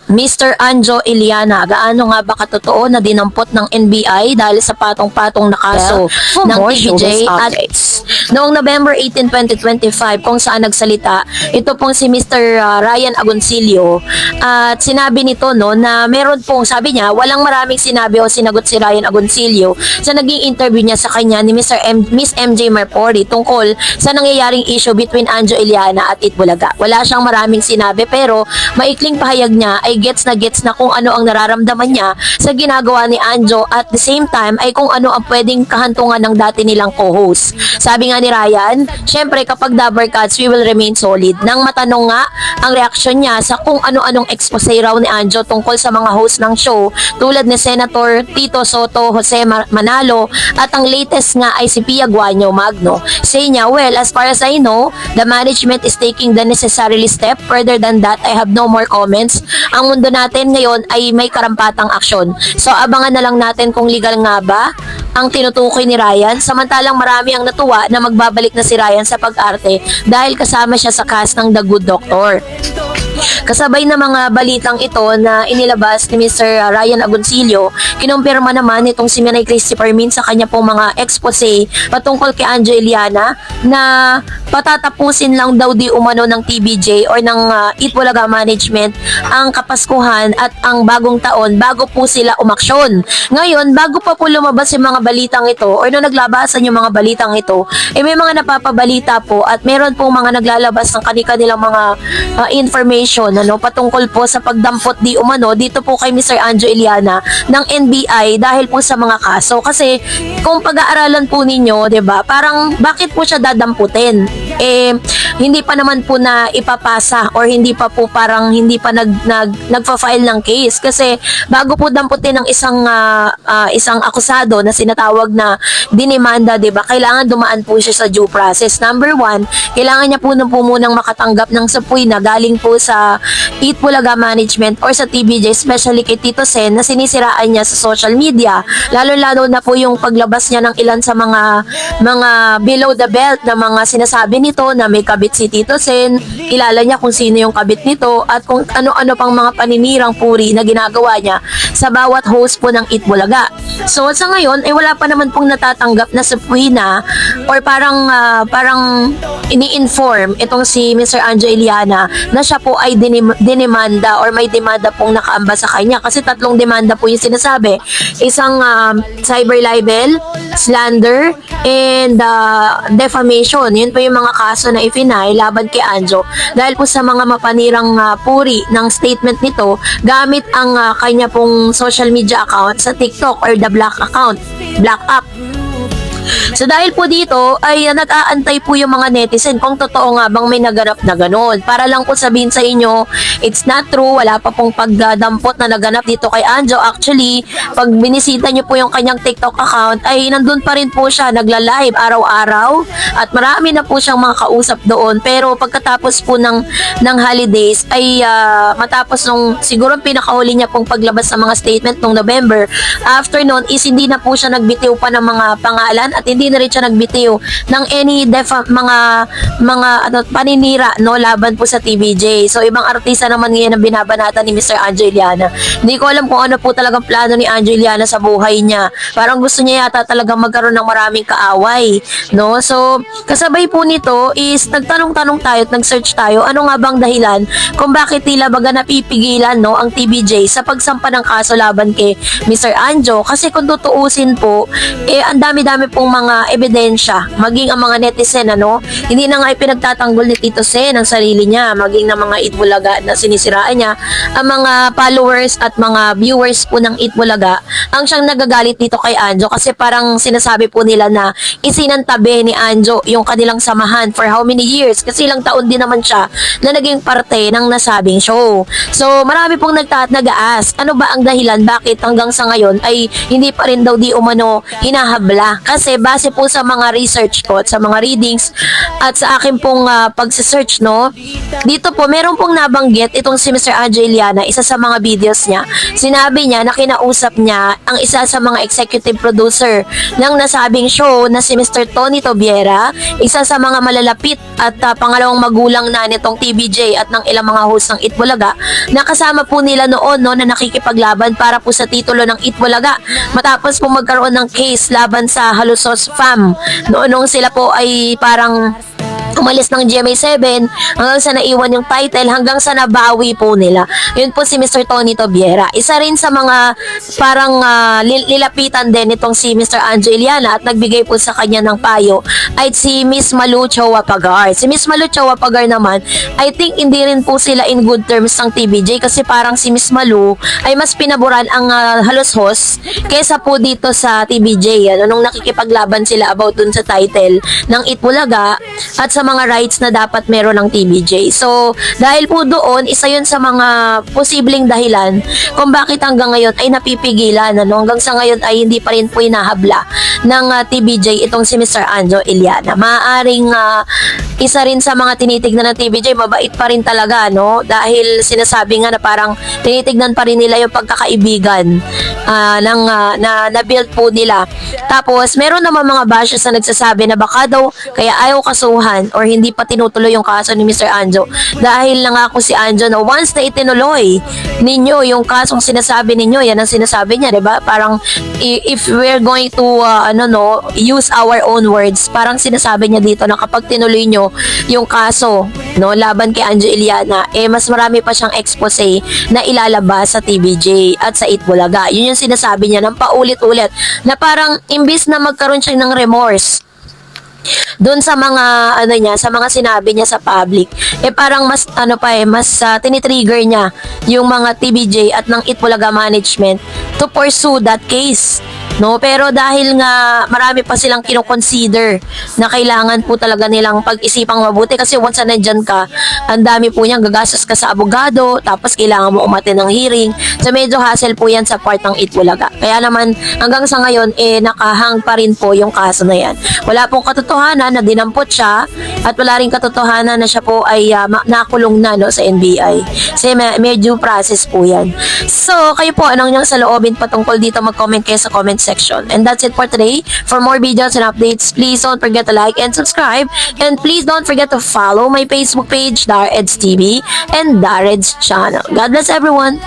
Mr. Anjo Iliana, gaano nga ba katotoo na dinampot ng NBI dahil sa patong-patong na kaso ng TVJ at noong November 18, 2025 kung saan nagsalita ito pong si Mr. Ryan Agoncillo at sinabi nito no na meron pong sabi niya walang maraming sinabi o sinagot si Ryan Agoncillo sa naging interview niya sa kanya ni Miss MJ Marpori tungkol sa nangyayaring issue between Anjo Iliana at Itbulaga. Wala siyang maraming sinabi pero maikling pahayag niya ay gets na kung ano ang nararamdaman niya sa ginagawa ni Anjo at the same time ay kung ano ang pwedeng kahantungan ng dati nilang co-host. Sabi nga ni Ryan, syempre kapag Dabber Cats, we will remain solid. Nang matanong nga ang reaksyon niya sa kung ano-anong expose raw ni Anjo tungkol sa mga host ng show tulad ni Senator Tito Soto, Jose Manalo at ang latest nga ay si Pia Guanyo Magno. Say niya, well, as far as I know, the management is taking the necessary step. Further than that, I have no more comments. Ang mundo natin ngayon ay may karampatang aksyon. So abangan na lang natin kung legal nga ba ang tinutukoy ni Ryan. Samantalang marami ang natuwa na magbabalik na si Ryan sa pag-arte dahil kasama siya sa cast ng The Good Doctor. Kasabay na mga balitang ito na inilabas ni Mr. Ryan Agoncillo, kinumpirma naman itong si Manay Christopher Min sa kanya pong mga expose patungkol kay Anjo Iliana na patatapusin lang daw di umano ng TVJ or ng Itbulaga management ang Kapaskuhan at ang bagong taon bago po sila umaksyon. Ngayon, bago pa po lumabas yung mga balitang ito or nung naglabasan yung mga balitang ito, may mga napapabalita po at meron pong mga naglalabas ng kanilang mga information patungkol po sa pagdampot di umano dito po kay Mr. Anjo Iliana ng NBI dahil po sa mga kaso. Kasi kung pag-aaralan po ninyo, 'di ba? Parang bakit po siya dadamputin? Hindi pa naman po na ipapasa or hindi pa po parang hindi pa nagfa-file ng case kasi bago po damputin ng isang akusado na sinatawag na dinimanda, 'di ba? Kailangan dumaan po siya sa due process. Number one, kailangan niya po munang makatanggap ng subpoena galing po sa Itbulaga management or sa TVJ, especially kay Tito Sen na sinisiraan niya sa social media. Lalo-lalo na po yung paglabas niya ng ilan sa mga below the belt na mga sinasabi nito na may kabit si Tito Sen, kilala niya kung sino yung kabit nito at kung ano-ano pang mga paninirang puri na ginagawa niya sa bawat host po ng Itbulaga. So sa ngayon ay wala pa naman pong natatanggap na subpoena or parang ini-inform itong si Mr. Anjo Iliana na siya po ay dinimanda or may demanda pong nakaamba sa kanya kasi tatlong demanda po yung sinasabi. Isang cyber libel, slander, and defamation. Yun po yung mga kaso na ifinay laban kay Anjo dahil po sa mga mapanirang puri ng statement nito gamit ang kanya pong social media account sa TikTok or the Black account, Black app. So dahil po dito ay nag-aantay po yung mga netizen kung totoo nga bang may naganap na ganun. Para lang po sabihin sa inyo, it's not true, wala pa pong pagdampot na naganap dito kay Anjo. Actually, pag binisita nyo po yung kanyang TikTok account ay nandun pa rin po siya, nagla-live araw-araw at marami na po siyang mga kausap doon. Pero pagkatapos po ng holidays ay matapos nung siguro pinakahuli niya pong paglabas ng mga statement nung November, after nun is hindi na po siya nagbitiw pa ng mga pangalan at hindi na rin siya nagbitiw ng any paninira laban po sa TVJ. So ibang artista naman ngayon ang binabanata ni Mr. Anjo Iliana. Hindi ko alam kung ano po talagang plano ni Anjo Iliana sa buhay niya. Parang gusto niya yata talagang magkaroon ng maraming kaaway, no? So kasabay po nito is nagtanong-tanong tayo at nag-search tayo ano nga bang dahilan kung bakit tila baga napipigilan ang TVJ sa pagsampa ng kaso laban kay Mr. Anjo. Kasi kung tutuusin po ang dami-dami pong mga ebidensya, maging ang mga netizen hindi na nga ipinagtatanggol ni Tito Sen ang sarili niya, maging ng mga Itbulaga na sinisiraan niya, ang mga followers at mga viewers po ng Itbulaga ang siyang nagagalit dito kay Anjo kasi parang sinasabi po nila na isinantabi ni Anjo yung kanilang samahan for how many years kasi ilang taon din naman siya na naging parte ng nasabing show. So marami pong nag-aas, ano ba ang dahilan bakit hanggang sa ngayon ay hindi pa rin daw di umano hinahabla? Kasi base po sa mga research ko at sa mga readings at sa akin pong pagsisearch dito po meron pong nabanggit itong si Mr. Anjo Iliana, isa sa mga videos niya. Sinabi niya na kinausap niya ang isa sa mga executive producer ng nasabing show na si Mr. Tony Tobiera, isa sa mga malalapit at pangalawang magulang na nitong TVJ at ng ilang mga host ng Itbulaga, na kasama po nila noon na nakikipaglaban para po sa titulo ng Itbulaga matapos po magkaroon ng case laban sa Halusos Fam. Noong sila po ay parang umalis ng GMA7 hanggang sa naiwan yung title, hanggang sa nabawi po nila. Yun po si Mr. Tony Tobiera. Isa rin sa mga parang nilapitan din itong si Mr. Anjo Iliana at nagbigay po sa kanya ng payo ay si Miss Malu Chowapagar. Si Miss Malu Chowapagar naman, I think hindi rin po sila in good terms ng TVJ kasi parang si Miss Malu ay mas pinaboran ang Halos Host kesa po dito sa TVJ. Nung nakikipaglaban sila about dun sa title ng Itbulaga at sa mga rights na dapat meron ng TVJ. So, dahil po doon, isa yun sa mga posibleng dahilan kung bakit hanggang ngayon ay napipigilan. Hanggang sa ngayon ay hindi pa rin po inahabla ng TVJ itong si Mr. Anjo Iliana. Maaaring isa rin sa mga tinitignan ng TVJ, mabait pa rin talaga, no? Dahil sinasabi nga na parang tinitignan pa rin nila yung pagkakaibigan na na-build po nila. Tapos, meron naman mga bashers na nagsasabi na baka daw kaya ayaw kasuhan or hindi pa tinutuloy yung kaso ni Mr. Anjo dahil nangako si Anjo na once na itinuloy ninyo yung kasong sinasabi ninyo, yan ang sinasabi niya, diba? Parang if we're going to use our own words, parang sinasabi niya dito na kapag tinuloy nyo yung kaso laban kay Anjo Iliana, mas marami pa siyang expose na ilalabas sa TVJ at sa Itbulaga. Yun yung sinasabi niya ng paulit-ulit na parang imbis na magkaroon siya ng remorse doon sa mga sa mga sinabi niya sa public, parang mas tinitrigger niya yung mga TVJ at ng Itbulaga management to pursue that case. Pero dahil nga marami pa silang kino-consider na kailangan po talaga nilang pag-isipang mabuti kasi once na nandyan ka, ang dami po niyang gagastos ka sa abogado, tapos kailangan mo umattend ng hearing. So medyo hassle po yan sa part ng Itbulaga. Kaya naman hanggang sa ngayon nakahang pa rin po yung kaso na yan. Wala pong katotohanan na dinampot siya at wala rin katotohanan na siya po ay nakulong na sa NBI. Kasi may due process po yan. So kayo po, anong niyang sa loobin patungkol dito, mag-comment kayo sa comment section. And that's it for today. For more videos and updates, please don't forget to like and subscribe. And please don't forget to follow my Facebook page, Dareds TV, and Dareds channel. God bless everyone!